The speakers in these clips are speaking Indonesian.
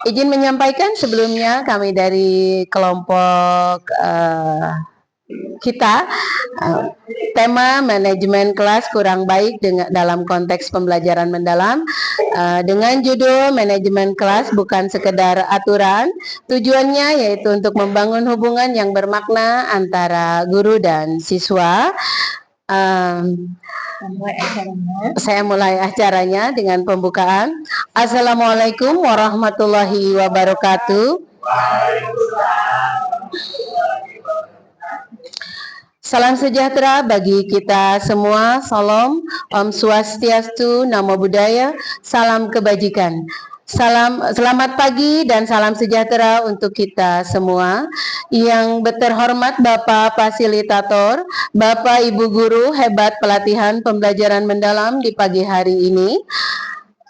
Izin menyampaikan sebelumnya kami dari kelompok kita tema manajemen kelas kurang baik dalam konteks pembelajaran mendalam dengan judul manajemen kelas bukan sekedar aturan. Tujuannya yaitu untuk membangun hubungan yang bermakna antara guru dan siswa. Saya mulai acaranya dengan pembukaan. Assalamualaikum warahmatullahi wabarakatuh. Salam sejahtera bagi kita semua. Salam, Om Swastiastu, Namo Buddhaya, salam kebajikan. Selamat pagi dan salam sejahtera untuk kita semua. Yang terhormat Bapak Fasilitator, Bapak Ibu Guru hebat pelatihan pembelajaran mendalam di pagi hari ini.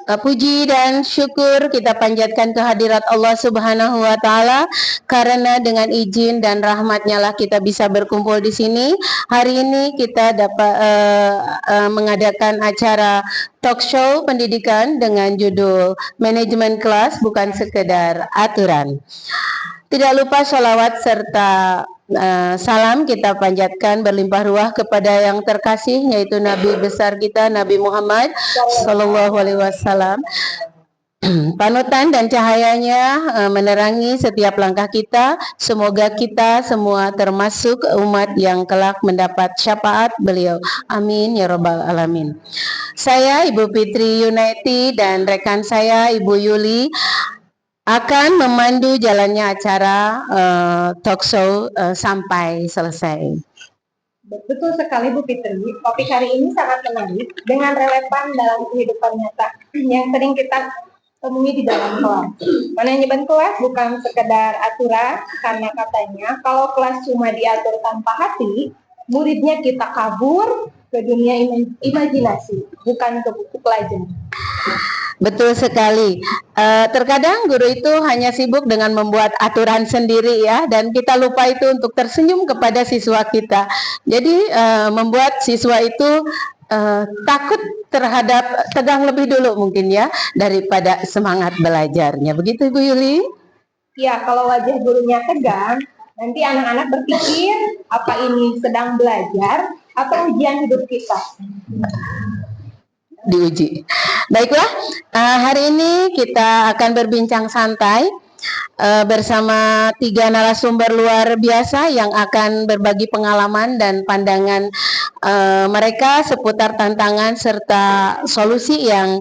Puji dan syukur kita panjatkan kehadirat Allah Subhanahu wa Ta'ala, karena dengan izin dan rahmatnya lah kita bisa berkumpul di sini. Hari ini kita dapat mengadakan acara talk show pendidikan dengan judul manajemen kelas bukan sekedar aturan. Tidak lupa sholawat serta salam kita panjatkan berlimpah ruah kepada yang terkasih, yaitu Nabi besar kita Nabi Muhammad Sallallahu Alaihi Wasallam. Panutan dan cahayanya menerangi setiap langkah kita. Semoga kita semua termasuk umat yang kelak mendapat syafaat beliau. Amin ya robbal alamin. Saya Ibu Fitri Yunaiti dan rekan saya Ibu Yuli akan memandu jalannya acara talk show sampai selesai. Betul sekali Bu Fitri, topik hari ini sangat menarik dengan relevan dalam kehidupan nyata yang sering kita temui di dalam kelas. Manajemen kelas bukan sekedar aturan, karena katanya kalau kelas cuma diatur tanpa hati, muridnya kita kabur ke dunia imajinasi, bukan ke buku pelajaran. Betul sekali. Terkadang guru itu hanya sibuk dengan membuat aturan sendiri ya, dan kita lupa itu untuk tersenyum kepada siswa kita. Jadi membuat siswa itu takut terhadap tegang lebih dulu mungkin ya, daripada semangat belajarnya. Begitu Bu Yuli? Ya, kalau wajah gurunya tegang, nanti anak-anak berpikir apa ini sedang belajar atau ujian hidup kita. Diuji. Baiklah, hari ini kita akan berbincang santai bersama 3 narasumber luar biasa yang akan berbagi pengalaman dan pandangan mereka seputar tantangan serta solusi yang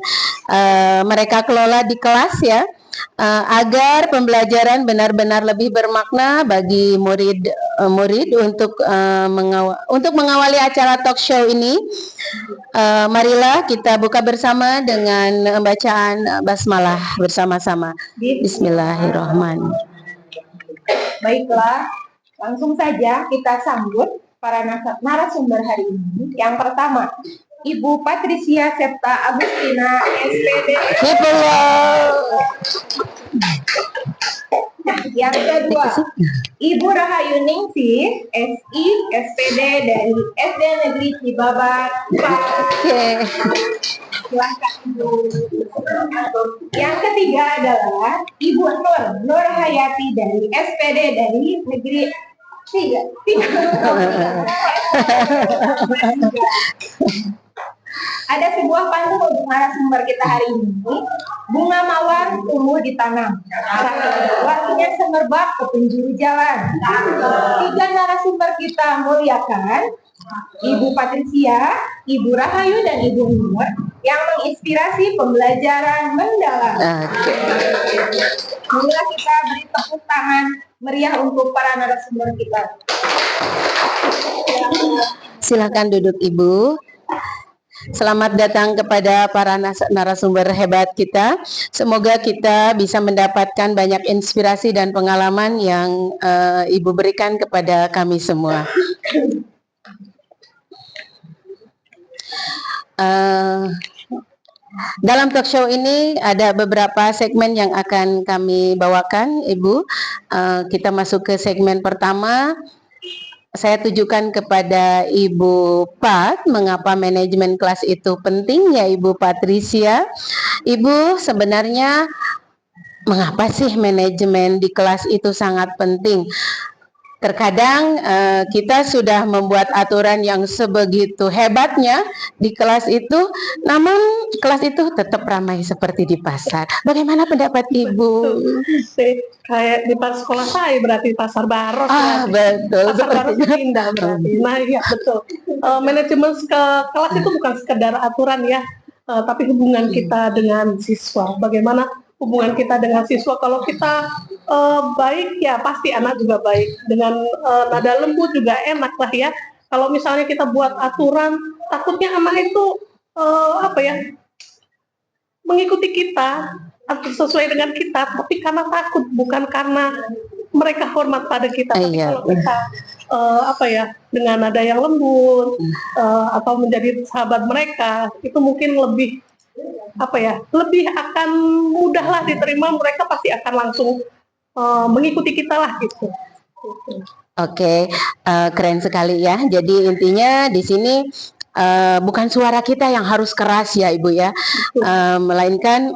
mereka kelola di kelas ya, agar pembelajaran benar-benar lebih bermakna bagi murid untuk mengawali acara talk show ini. Marilah kita buka bersama dengan bacaan basmalah bersama-sama. Bismillahirrahmanirrahim. Baiklah, langsung saja kita sambut para narasumber hari ini. Yang pertama, Ibu Patricia Septa Agustina, SPD. Yang kedua, Ibu Rahayu Ningsih, SI, SPD dari SD Negeri Cibabat. Silakan Ibu. Yang ketiga adalah Ibu Nur Hayati dari SPD dari Negeri 3. Ada sebuah pantun untuk narasumber kita hari ini. Bunga mawar tumbuh ditanam, wanginya semerbak ke penjuru jalan. 3 narasumber kita muliakan Ibu Patricia, Ibu Rahayu, dan Ibu Nur yang menginspirasi pembelajaran mendalam. Marilah kita beri tepuk tangan meriah untuk para narasumber kita. Silakan duduk Ibu. Selamat datang kepada para narasumber hebat kita. Semoga kita bisa mendapatkan banyak inspirasi dan pengalaman yang Ibu berikan kepada kami semua. Dalam talk show ini ada beberapa segmen yang akan kami bawakan, Ibu. Kita masuk ke segmen pertama. Saya tujukan kepada Ibu Pat, mengapa manajemen kelas itu penting ya Ibu Patricia. Ibu, sebenarnya Mengapa sih manajemen di kelas itu sangat penting? Terkadang kita sudah membuat aturan yang sebegitu hebatnya di kelas itu, namun kelas itu tetap ramai seperti di pasar. Bagaimana pendapat Ibu? Kayak di sekolah saya berarti pasar Baros. Betul. Pasar Baros itu indah berarti. Nah iya betul. Manajemen kelas itu bukan sekedar aturan ya, tapi hubungan kita dengan siswa. Bagaimana hubungan kita dengan siswa? Kalau kita baik ya pasti anak juga baik. Dengan nada lembut juga enak lah ya. Kalau misalnya kita buat aturan, takutnya anak itu mengikuti kita atau sesuai dengan kita, tapi karena takut, bukan karena mereka hormat pada kita. Tapi kalau kita dengan nada yang lembut atau menjadi sahabat mereka, itu mungkin lebih lebih akan mudah lah diterima. Mereka pasti akan langsung mengikuti kita lah gitu. Oke, keren sekali ya. Jadi intinya di sini bukan suara kita yang harus keras ya Ibu ya, melainkan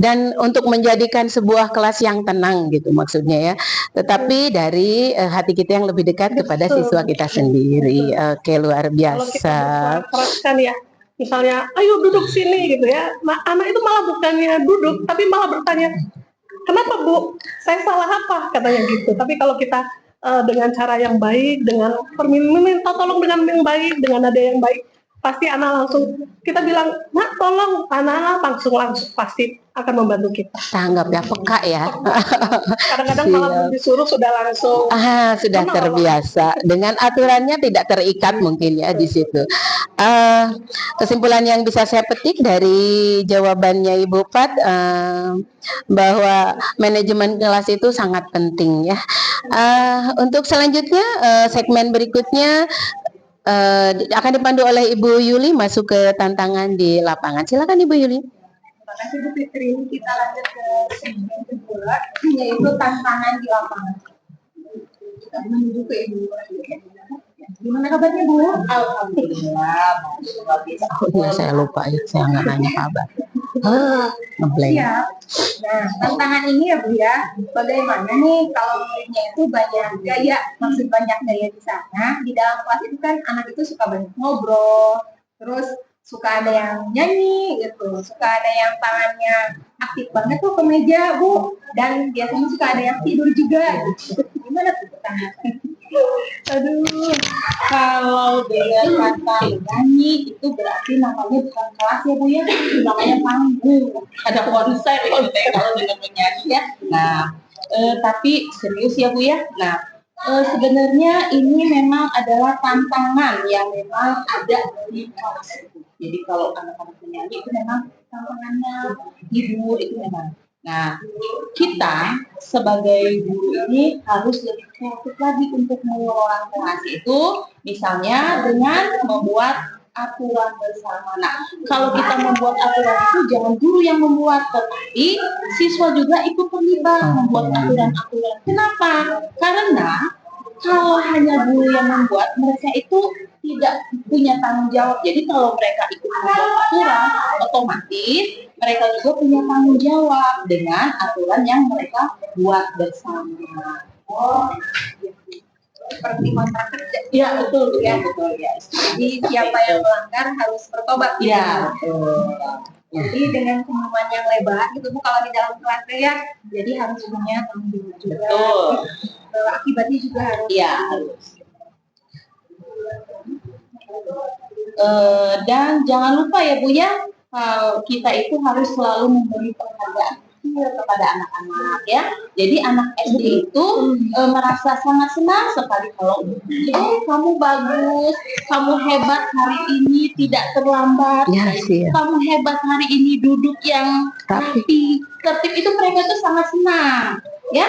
dan untuk menjadikan sebuah kelas yang tenang gitu maksudnya ya. Tetapi dari hati kita yang lebih dekat kepada siswa kita sendiri. Oke, luar biasa. Kalau kita bersuara keras kan ya, misalnya ayo duduk sini gitu ya. Nah anak itu malah bukannya duduk, tapi malah bertanya, kenapa Bu? Saya salah apa? Katanya gitu. Tapi kalau kita dengan cara yang baik, dengan minta tolong dengan yang baik, dengan nada yang baik, pasti anak langsung kita bilang, nak tolong, anak langsung pasti akan membantu kita. Tanggap ya, peka ya. Kadang-kadang malah disuruh sudah langsung. Sudah terbiasa dengan aturannya, tidak terikat mungkin ya di situ. Kesimpulan yang bisa saya petik dari jawabannya Ibu Pat, bahwa manajemen kelas itu sangat penting ya. Untuk selanjutnya segmen berikutnya akan dipandu oleh Ibu Yuli masuk ke tantangan di lapangan. Silakan Ibu Yuli. Terima kasih Bu Fitri. Kita lanjut ke segmen kedua, yaitu tantangan di lapangan. Kita menuju ke Ibu. Gimana kabarnya Bu? Alhamdulillah. Saya lupa ya, saya nggak nanya kabar. Ngeblank. Siap. Nah, tantangan ini ya Bu ya, bagaimana nih kalau muridnya itu banyak gaya, maksud banyak gaya di sana, di dalam kelas itu kan anak itu suka banyak ngobrol, terus suka ada yang nyanyi gitu, suka ada yang tangannya aktif banget tuh ke meja Bu, dan biasanya suka ada yang tidur juga gitu. Gimana tuh tantangan? Aduh, kalau dengan kata nyanyi itu berarti namanya bukan kelas ya Bu ya, namanya panggung, ada konser kalau dengan menyanyi ya. Nah, tapi serius ya Bu ya. Nah, sebenarnya ini memang adalah tantangan yang memang ada di kelas itu. Jadi kalau anak-anak menyanyi itu memang tantangannya, tidur itu memang. Nah, kita sebagai guru ini harus lebih kreatif lagi untuk mengelola kelas itu, misalnya dengan membuat aturan bersama. Nah, kalau kita membuat aturan itu jangan guru yang membuat, tetapi siswa juga ikut terlibat membuat aturan-aturan. Kenapa? Karena kalau hanya guru yang membuat, mereka itu tidak punya tanggung jawab. Jadi kalau mereka ikut membuat aturan, otomatis mereka juga punya tanggung jawab dengan aturan yang mereka buat bersama. Seperti kontrak kerja. Ya betul ya, betul ya. Jadi siapa yang melanggar harus bertobat. Ya betul. Jadi dengan pengumuman yang lebar itu Bu, kalau di dalam kelas ya, jadi harus punya tanggung jawab juga. Betul. Akibatnya juga harus. Iya harus. Dan jangan lupa ya Bu ya, kita itu harus selalu memberi penghargaan kepada anak-anak ya. Jadi anak SD itu merasa sangat senang sekali kalau kamu bagus, kamu hebat hari ini tidak terlambat, kamu hebat hari ini duduk yang rapi, tertib, itu mereka itu sangat senang ya.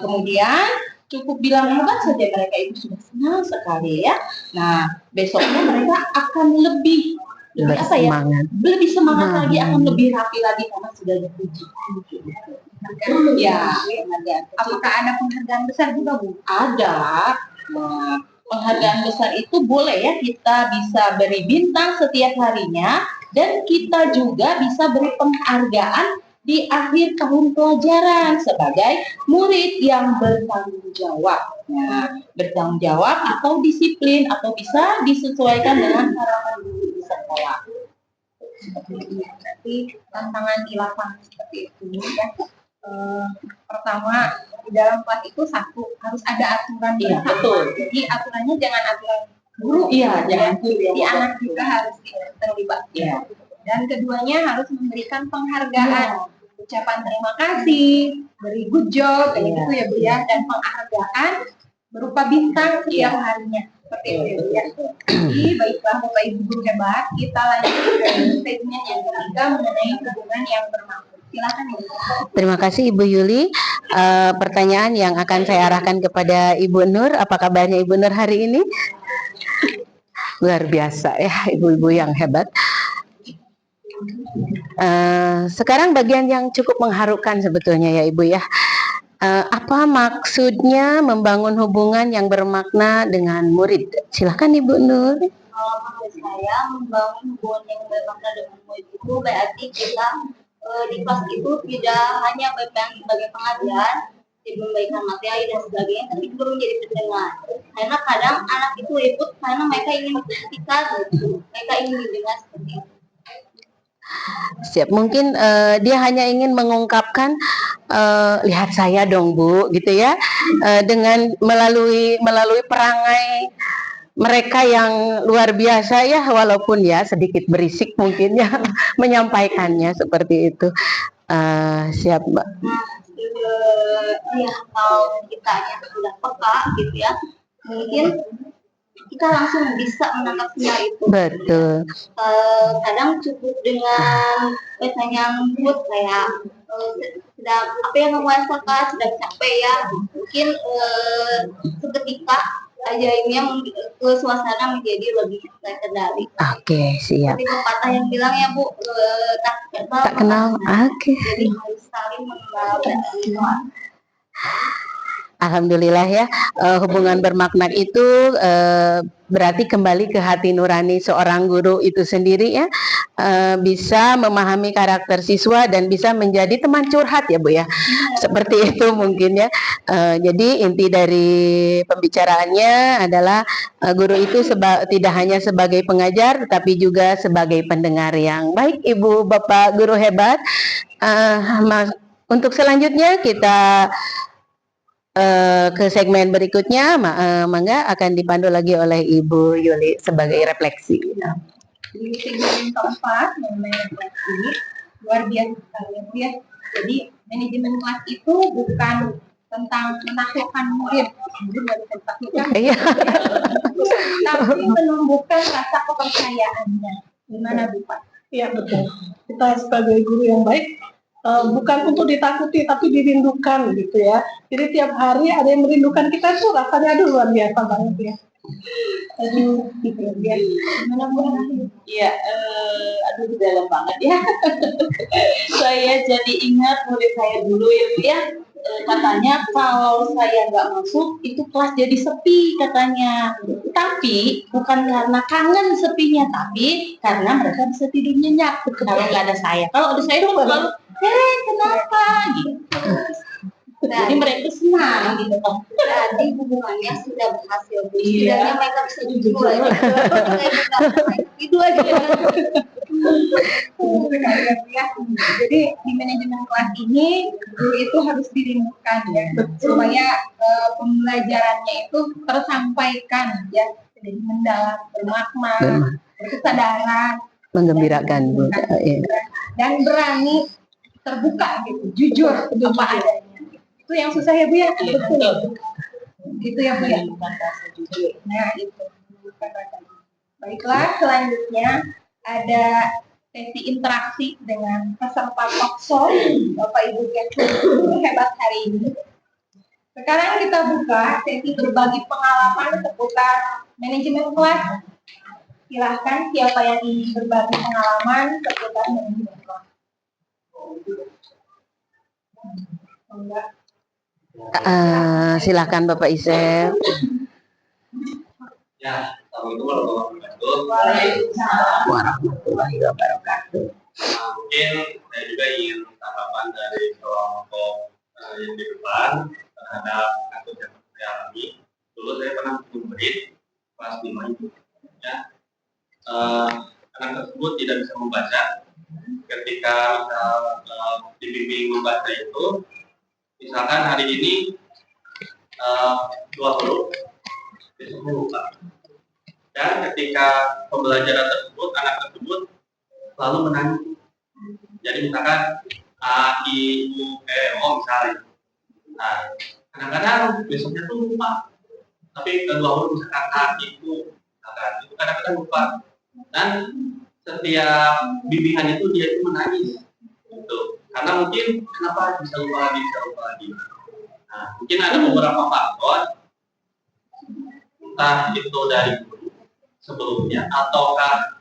Kemudian cukup bilang hebat saja mereka itu sudah senang sekali ya. Nah besoknya mereka akan lebih lebih semangat lagi, akan lebih rapi lagi karena sudah dipuji. Ya, apakah ada penghargaan besar juga Bu? Ada. Nah, penghargaan besar itu boleh ya, kita bisa beri bintang setiap harinya, dan kita juga bisa beri penghargaan di akhir tahun pelajaran sebagai murid yang bertanggung jawab. Nah, bertanggung jawab atau disiplin atau bisa disesuaikan dengan harapan guru di sekolah. Berarti tantangan di lapangan seperti itu ya. Pertama di dalam kelas itu harus ada aturan Iya, bersama. betul. Jadi aturannya jangan aturan guru. Iya, jangan guru yang Jadi membuat anak juga harus terlibat. Iya. Dan keduanya harus memberikan penghargaan, ucapan terima kasih, very good job, kayak gitu ya Bu ya, dan penghargaan berupa bintang setiap harinya. Seperti itu ya Bu ya. Jadi baiklah Bapak Ibu guru hebat, kita lanjut ke segmen yang ketiga mengenai hubungan yang bermakna. Silakan Ibu. Terima kasih Ibu Yuli. Pertanyaan yang akan saya arahkan kepada Ibu Nur. Apa kabarnya Ibu Nur hari ini? Luar biasa ya, ibu-ibu yang hebat. Sekarang bagian yang cukup mengharukan sebetulnya ya Ibu ya. Apa maksudnya membangun hubungan yang bermakna dengan murid? Silakan Ibu Nur. Kalau menurut saya membangun hubungan yang bermakna dengan murid itu berarti kita di kelas itu tidak hanya berperan sebagai pengajar, memberikan materi dan sebagainya, tapi juga menjadi pendengar. Karena kadang anak itu ikut karena mereka ingin memperhatikan, mereka ingin didengar seperti itu. Siap, mungkin dia hanya ingin mengungkapkan lihat saya dong Bu, gitu ya, dengan melalui perangai mereka yang luar biasa ya, walaupun ya sedikit berisik mungkin ya menyampaikannya seperti itu. Siap Mbak. Ya kalau kita yang sudah peka gitu ya, mungkin kita langsung bisa menangkap sinyal itu. Betul. Kadang cukup dengan pesan yang mood kayak sedang apa yang kamu rasakan, sedang capek ya, mungkin seketika aja ini yang suasana menjadi lebih terkendali. Oke, siap. Seperti pepatah yang bilang ya Bu, tak kenal. Oke. Jadi harus saling mengenal dan mengenal. Alhamdulillah ya, hubungan bermakna itu berarti kembali ke hati nurani seorang guru itu sendiri ya, bisa memahami karakter siswa dan bisa menjadi teman curhat ya Bu ya, seperti itu mungkin ya. Jadi inti dari pembicaraannya adalah guru itu tidak hanya sebagai pengajar tetapi juga sebagai pendengar yang baik. Ibu Bapak guru hebat, untuk selanjutnya kita ke segmen berikutnya, mangga akan dipandu lagi oleh Ibu Yuli sebagai refleksi. Di segmen keempat mengenai refleksi, luar biasa sekali ya. Jadi manajemen kelas itu bukan tentang menaklukkan murid, tapi menumbuhkan rasa kepercayaannya. Gimana Bu Pak? Iya betul. Kita sebagai guru yang baik bukan untuk ditakuti tapi dirindukan gitu ya. Jadi tiap hari ada yang merindukan kita tuh rasanya luar biasa banget ya. Gitu ya. Gimana Bu? Iya, aduh dalam banget ya. Saya jadi ingat murid saya dulu ya Bu ya. Katanya kalau saya nggak masuk itu kelas jadi sepi katanya. Tapi bukan karena kangen sepinya, tapi karena mereka bisa tidur nyenyak kalau nggak ada saya. Kalau ada saya dong selalu, kenapa gitu. Jadi mereka senang gitu kan. Jadi hubungannya sudah berhasil. Setidaknya mereka bisa jujur aja. Itu aja. Jadi di manajemen kelas ini guru itu harus dirindukan ya, supaya pembelajarannya itu tersampaikan ya, jadi mendalam, bermakna, berkesadaran, Menggembirakan Bu. dan berani terbuka gitu, jujur apa adanya. Itu yang susah ya Bu ya. Betul. Itu ya Bu ya. Nah itu. Baiklah, selanjutnya ada sesi interaksi dengan peserta talkshow Bapak Ibu yang hebat hari ini. Sekarang kita buka sesi berbagi pengalaman seputar manajemen kelas. Silahkan siapa yang ingin berbagi pengalaman seputar manajemen kelas. Silakan Bapak Isel. Ya, Assalamualaikum warahmatullahi wabarakatuh. Waalaikumsalam warahmatullahi wabarakatuh. Mungkin saya juga ingin tanggapan dari kelompok yang di depan terhadap kasus yang saya alami. Dulu saya pernah murid kelas 5 itu, ya, anak tersebut tidak bisa membaca. Ketika misal dibimbing membaca itu, misalkan hari ini 2 huruf, besoknya lupa. Dan ketika pembelajaran tersebut, anak tersebut selalu menangis. Jadi misalkan A, I, U, E, O misalnya. Nah, kadang-kadang besoknya tuh lupa. Tapi kedua huruf misalkan A, I, U, misalkan itu kadang-kadang lupa. Dan setiap bimbingan itu dia itu menangis. Gitu. Karena mungkin kenapa bisa lupa lagi, bisa lupa lagi. Nah, mungkin ada beberapa faktor, entah itu dari guru sebelumnya ataukah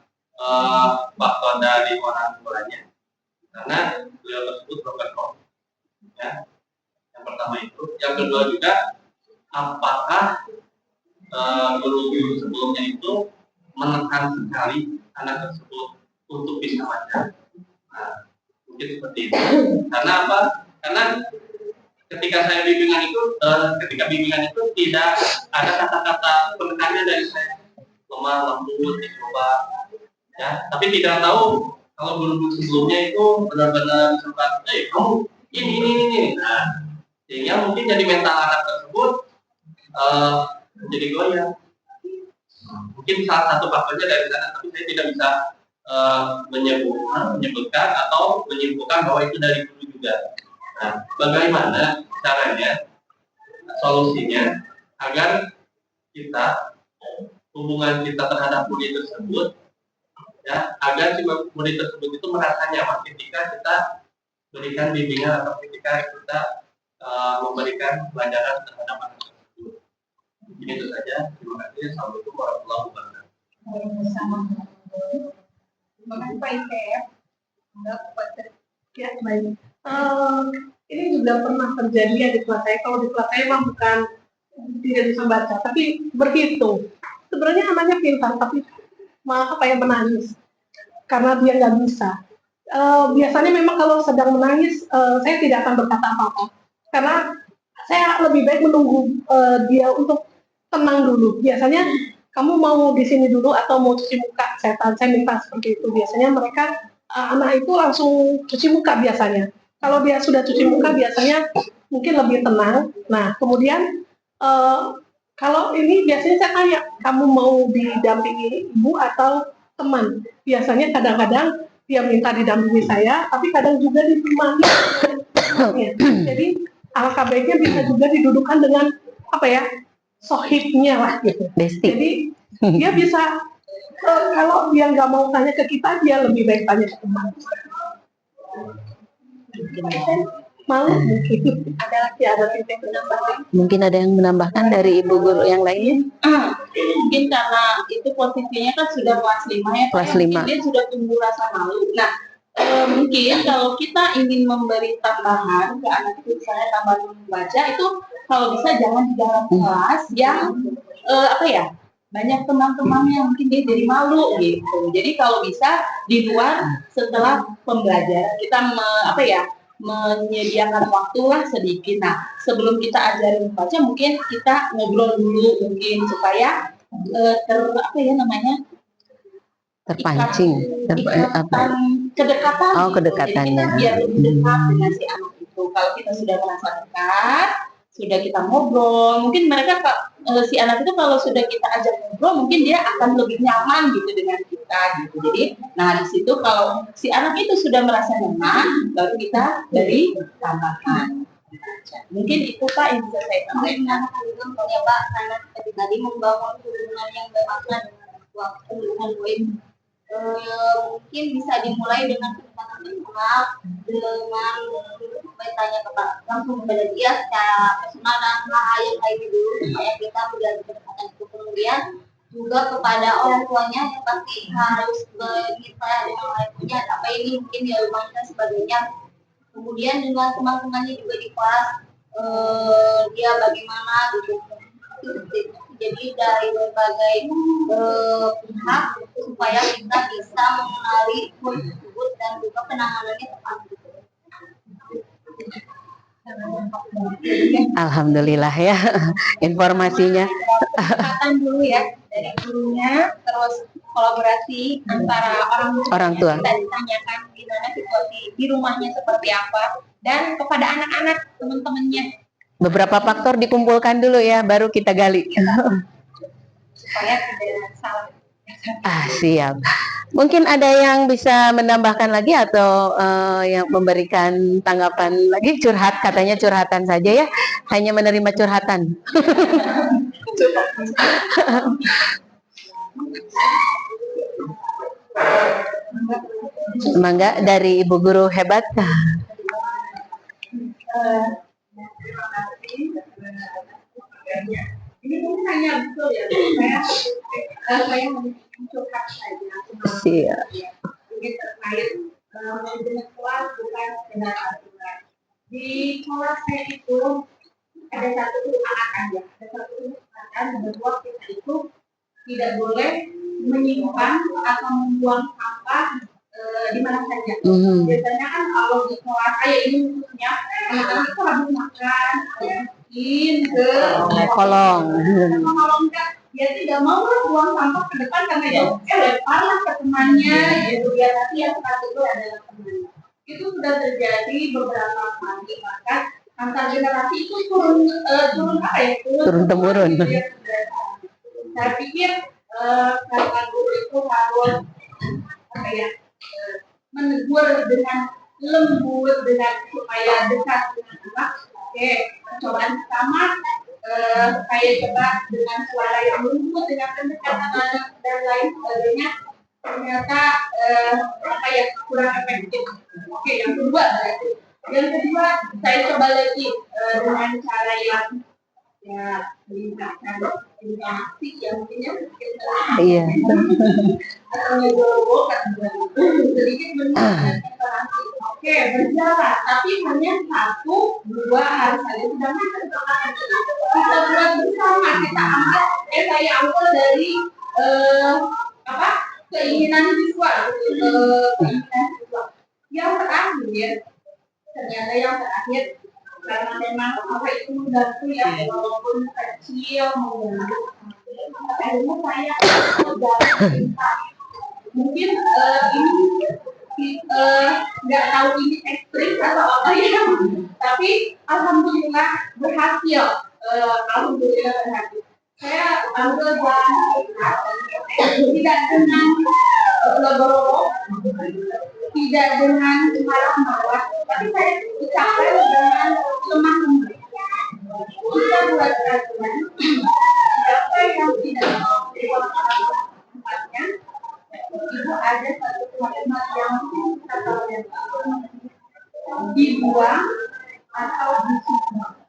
faktor dari orang tuanya, karena beliau tersebut berkontrol. Ya, yang pertama itu. Yang kedua juga, apakah guru-guru sebelumnya itu menekan sekali anak tersebut untuk bisa baca? Nah, mungkin seperti itu. Karena apa? Karena ketika saya bimbingan itu, tidak ada kata-kata penekannya dari saya, lemah, lembut, dicoba, ya. Tapi tidak tahu kalau guru-guru sebelumnya itu benar-benar misalkan, kamu ini. Nah, sehingga mungkin jadi mental anak tersebut menjadi goyah. Mungkin salah satu faktornya dari sana, tapi saya tidak bisa menyebutkan atau menyimpulkan bahwa itu dari guru juga. Nah, bagaimana caranya, solusinya agar kita, hubungan kita terhadap murid tersebut, ya, agar si murid tersebut itu merasa nyaman ketika kita berikan bimbingan atau ketika kita memberikan pelajaran terhadap anak tersebut. Jadi itu saja. Terima kasih. Assalamualaikum warahmatullahi wabarakatuh. Terima kasih Pak Ike. Ya, baik. Ini juga pernah terjadi ya di kelas saya. Kalau di kelas saya memang bukan tidak bisa baca, tapi berhitung. Sebenarnya anaknya pintar, tapi malah menangis karena dia nggak bisa. Biasanya memang kalau sedang menangis, saya tidak akan berkata apa-apa, karena saya lebih baik menunggu dia untuk tenang dulu. Biasanya kamu mau di sini dulu atau mau cuci muka? Saya minta seperti itu. Biasanya mereka anak itu langsung cuci muka biasanya. Kalau dia sudah cuci muka biasanya mungkin lebih tenang. Nah, kemudian kalau ini biasanya saya tanya, kamu mau didampingi ibu atau teman? Biasanya kadang-kadang dia minta didampingi saya, tapi kadang juga ditemani. Jadi alangkah baiknya bisa juga didudukan dengan sohibnya lah gitu. Jadi dia bisa kalau dia nggak mau tanya ke kita, dia lebih baik tanya ke teman. Malu mungkin ada titik penambahan. Mungkin ada yang menambahkan dari ibu guru yang lainnya? Mungkin karena itu posisinya kan sudah kelas 5 ya, Kelas mungkin 5. dia sudah tumbuh rasa malu. Nah, mungkin kalau kita ingin memberi tambahan ke anak itu, misalnya tambahan membaca itu, kalau bisa jangan di dalam kelas yang banyak teman-teman yang mungkin dia jadi malu gitu. Jadi kalau bisa di luar setelah pembelajaran kita menyediakan waktu lah sedikit. Nah, sebelum kita ajarin membaca, mungkin kita ngobrol dulu mungkin supaya Terpancing. kedekatan. Oh, gitu. kedekatannya. Jadi kita biar lebih dekat dengan si anak itu. Kalau kita sudah merasa dekat, sudah kita ngobrol, mungkin mereka si anak itu kalau sudah kita ajak ngobrol, mungkin dia akan lebih nyaman gitu dengan kita gitu. Jadi, nah di situ kalau si anak itu sudah merasa nyaman, baru kita beri tambahan. Mungkin itu Pak yang bisa saya sampaikan. Juga mencoba karena seperti tadi membangun hubungan yang bermakna dengan waktu dengan web. Mungkin bisa dimulai dengan pendekatan personal, dengan bertanya langsung kepada dia secara personal dan hal yang lainnya dulu supaya kita menjalin kedekatan itu. Kemudian juga kepada orang tuanya yang pasti harus kita dengan orang tuanya apa ini mungkin di rumah dan sebagainya. Kemudian dengan teman-temannya juga di kelas dia bagaimana gitu, jadi dari berbagai pihak supaya kita bisa mengenali MUI tersebut dan juga penanganannya tepat. Alhamdulillah ya informasinya. Kesempatan dulu ya dari gurunya, terus kolaborasi antara Orang tua. kita ditanyakan gimana situasi di rumahnya seperti apa, dan kepada anak-anak teman-temannya Beberapa faktor dikumpulkan dulu ya, baru kita gali. supaya tidak salah. Siap. Mungkin ada yang bisa menambahkan lagi atau yang memberikan tanggapan lagi, curhat, katanya curhatan saja ya, hanya menerima curhatan. Mangga dari Ibu Guru hebat. Ini mungkin hanya betul ya, saya mencurhat saja. Siap. Ini terkait manajemen kelas bukan sekedar aturan. Di kelas saya itu ada satu anak aja, ada satu kesepakatan bahwa kita itu tidak boleh menyimpan atau membuang sampah di mana saja. Biasanya kan kalau di kelas kayak ini khususnya anak-anak itu habis makan, masukin ke Kolong. kalau enggak dia tidak mau lah buang sampah ke depan karena dia leparlah ke temannya gitu, biar nanti yang satu itu adalah temannya. Itu sudah terjadi beberapa kali, bahkan antar generasi itu turun apa ya, Turun temurun. Saya pikir kata guru itu harus apa ya, menegur dengan lembut, dengan supaya dekat dengan anak. Oke, percobaan pertama saya coba dengan suara yang lembut, dengan pendekatan anak dan lain sebagainya, ternyata apa ya, kurang efektif. Oke, yang kedua berarti. Yang kedua saya coba lagi dengan cara yang ya meningkatkan interaksi yang mungkinnya Iya. atau nyogok sedikit meningkatkan interaksi. Oke, berjalan, tapi hanya satu, dua harus ada. Sedangkan kita buat bersama, kita ambil, saya ambil dari apa, keinginan siswa, keinginan siswa. Yang terakhir, ternyata yang terakhir, karena memang apa itu membantu ya, walaupun kecil membantu. Akhirnya saya mungkin ini nggak tahu ini ekstrim atau apa ya, tapi alhamdulillah berhasil. Alhamdulillah berhasil. Saya ambil jalan tidak dengan logoro, tidak dengan marah-marah, tapi saya ucapkan dengan lemah lembut. Kita buat aturan, siapa yang tidak mau dibuang tempatnya, itu ada satu kalimat yang kita tahu yang dibuang atau disumbang.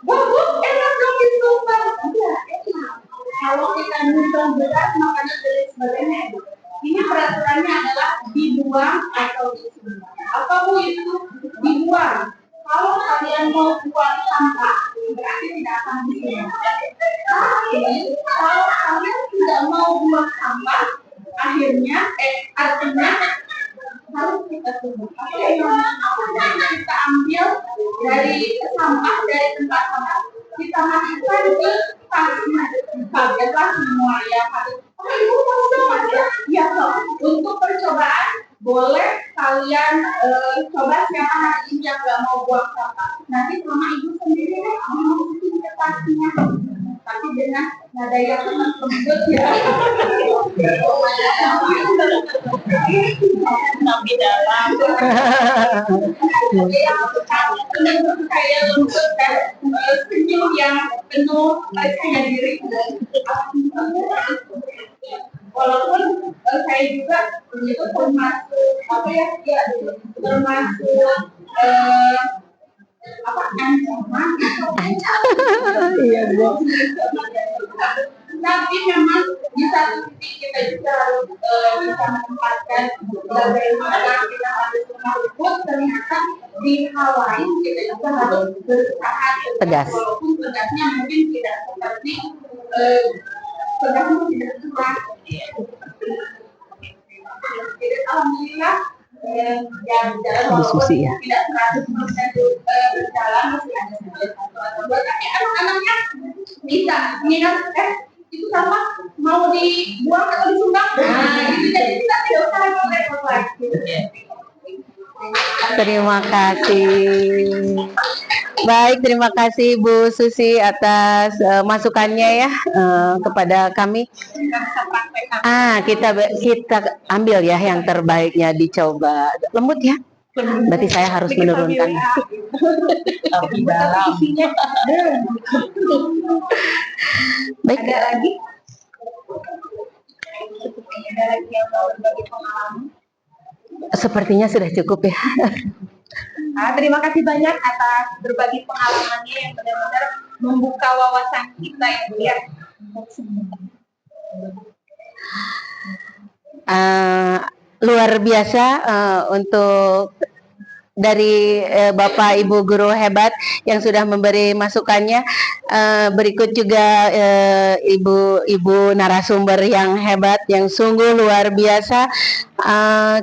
Wah, enak dong disumbang. Iya, enak. Kalau kita nyumbang beras, makanan dan sebagainya, ini peraturannya adalah dibuang atau disumbang. Apa Bu itu? Dibuang. Kalau kalian mau buang sampah, berarti tidak akan disumbang. Tapi kalau kalian tidak mau buang sampah, akhirnya artinya harus kita sumbang. Apa yang kita ambil dari sampah, dari tempat sampah, kita masukkan ke tasnya. Kagetlah semua ya. Oh, ibu mau ya, untuk percobaan boleh kalian coba siapa hari ini yang nggak mau buang sampah. Nanti sama ibu sendiri deh masukin ke tasnya. Tapi dengan nada yang lembut ya. Tapi dalam. Kayak lembut dan senyum yang penuh percaya diri. Walaupun saya juga itu termasuk apa ya, termasuk apa, ancaman atau Iya, Bu. tapi memang di satu titik kita juga harus bisa menempatkan bagaimana kita harus lembut. Ternyata dihawain kita juga harus berusaha Tegas. walaupun tegasnya mungkin tidak seperti tegasnya tidak keras. Jadi alhamdulillah ya berjalan walaupun Diskusi ya. tidak 100% berjalan masih ada satu atau dua tapi anak-anaknya bisa minat itu sama mau dibuang atau disumbang gitu jadi kita tidak usah repot lagi. Terima kasih. Baik, terima kasih Bu Susi atas masukannya ya kepada kami. Kita ambil ya yang terbaiknya dicoba. Lembut ya. Berarti saya harus menurunkan. Tapi isinya Baik. ada lagi yang mau berbagi pengalaman. Sepertinya sudah cukup ya. Terima kasih banyak atas berbagi pengalamannya yang benar-benar membuka wawasan kita ya Bu ya. Luar biasa untuk dari Bapak Ibu guru hebat yang sudah memberi masukannya. Berikut juga ibu narasumber yang hebat yang sungguh luar biasa.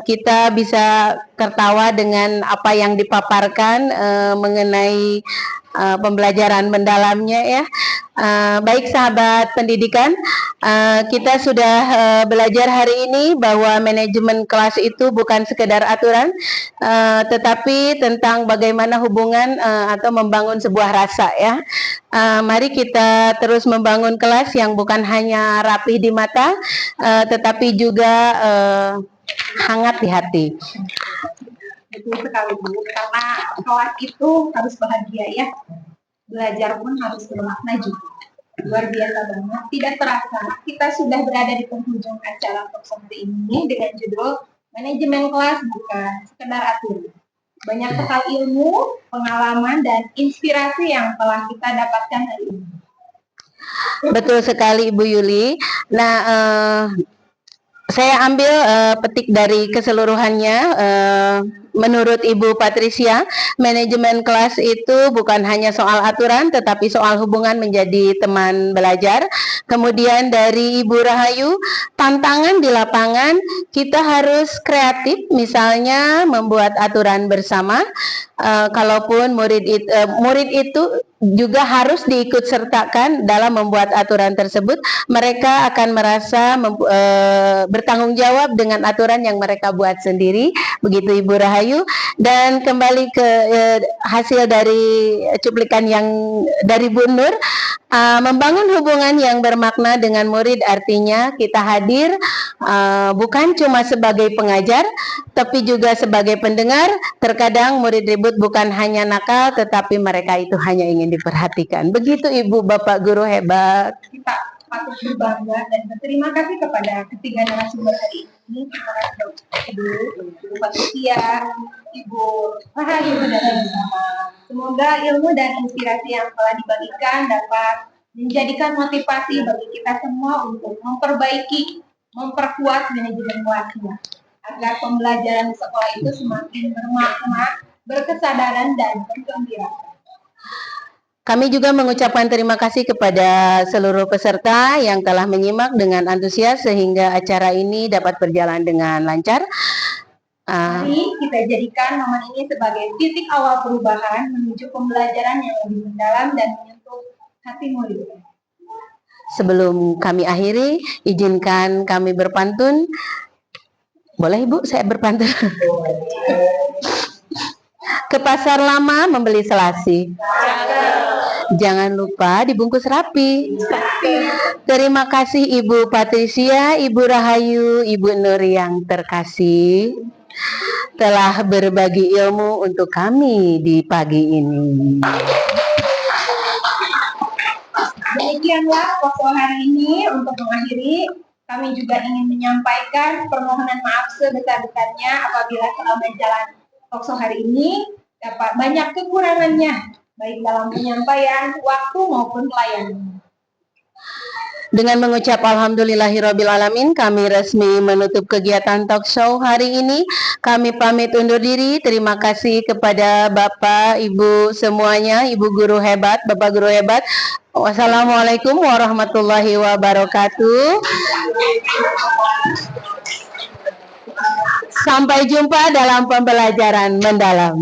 Kita bisa tertawa dengan apa yang dipaparkan mengenai pembelajaran mendalamnya ya. Baik sahabat pendidikan, kita sudah belajar hari ini bahwa manajemen kelas itu bukan sekedar aturan, tetapi tentang bagaimana hubungan atau membangun sebuah rasa ya. Mari kita terus membangun kelas yang bukan hanya rapih di mata, tetapi juga hangat di hati. Betul sekali Bu, karena kelas itu harus bahagia ya. Belajar pun harus bermakna juga. Luar biasa banget, tidak terasa kita sudah berada di penghujung acara talkshow hari ini dengan judul Manajemen Kelas Bukan Sekedar Aturan. Banyak sekali ilmu, pengalaman, dan inspirasi yang telah kita dapatkan hari ini. Betul sekali Ibu Yuli. Nah, saya ambil petik dari keseluruhannya. Menurut Ibu Patricia, manajemen kelas itu bukan hanya soal aturan, tetapi soal hubungan menjadi teman belajar. Kemudian dari Ibu Rahayu, tantangan di lapangan kita harus kreatif, misalnya membuat aturan bersama. Kalaupun murid itu juga harus diikut sertakan dalam membuat aturan tersebut, mereka akan merasa bertanggung jawab dengan aturan yang mereka buat sendiri. Begitu Ibu Rahayu. Dan kembali ke hasil dari cuplikan yang dari Bu Nur, membangun hubungan yang bermakna dengan murid artinya kita hadir bukan cuma sebagai pengajar, tapi juga sebagai pendengar. Terkadang murid ribut bukan hanya nakal, tetapi mereka itu hanya ingin diperhatikan. Begitu Ibu Bapak guru hebat. Kita patut berbangga dan berterima kasih kepada ketiga narasumber hari ini. Terima kasih Ibu Patricia, Ibu Rahayu dan bersama. Semoga ilmu dan inspirasi yang telah dibagikan dapat menjadikan motivasi bagi kita semua untuk memperkuat manajemen kelasnya agar pembelajaran di sekolah itu semakin bermakna, berkesadaran, dan bergembira. Kami juga mengucapkan terima kasih kepada seluruh peserta yang telah menyimak dengan antusias sehingga acara ini dapat berjalan dengan lancar. Mari kita jadikan momen ini sebagai titik awal perubahan menuju pembelajaran yang lebih mendalam dan menyentuh hati murid. Sebelum kami akhiri, izinkan kami berpantun. Boleh Ibu, saya berpantun. Ke pasar lama membeli selasi. Jangan lupa dibungkus rapi. Terima kasih Ibu Patricia, Ibu Rahayu, Ibu Nur yang terkasih telah berbagi ilmu untuk kami di pagi ini. Demikianlah pokok hari ini. Untuk mengakhiri, kami juga ingin menyampaikan permohonan maaf sebesar-besarnya apabila selama jalan talkshow hari ini dapat banyak kekurangannya, baik dalam penyampaian, waktu maupun pelayanan. Dengan mengucap alhamdulillahirrabbilalamin, kami resmi menutup kegiatan talk show hari ini. Kami pamit undur diri. Terima kasih kepada Bapak, Ibu semuanya, Ibu guru hebat, Bapak guru hebat. Wassalamualaikum warahmatullahi wabarakatuh. Sampai jumpa dalam pembelajaran mendalam.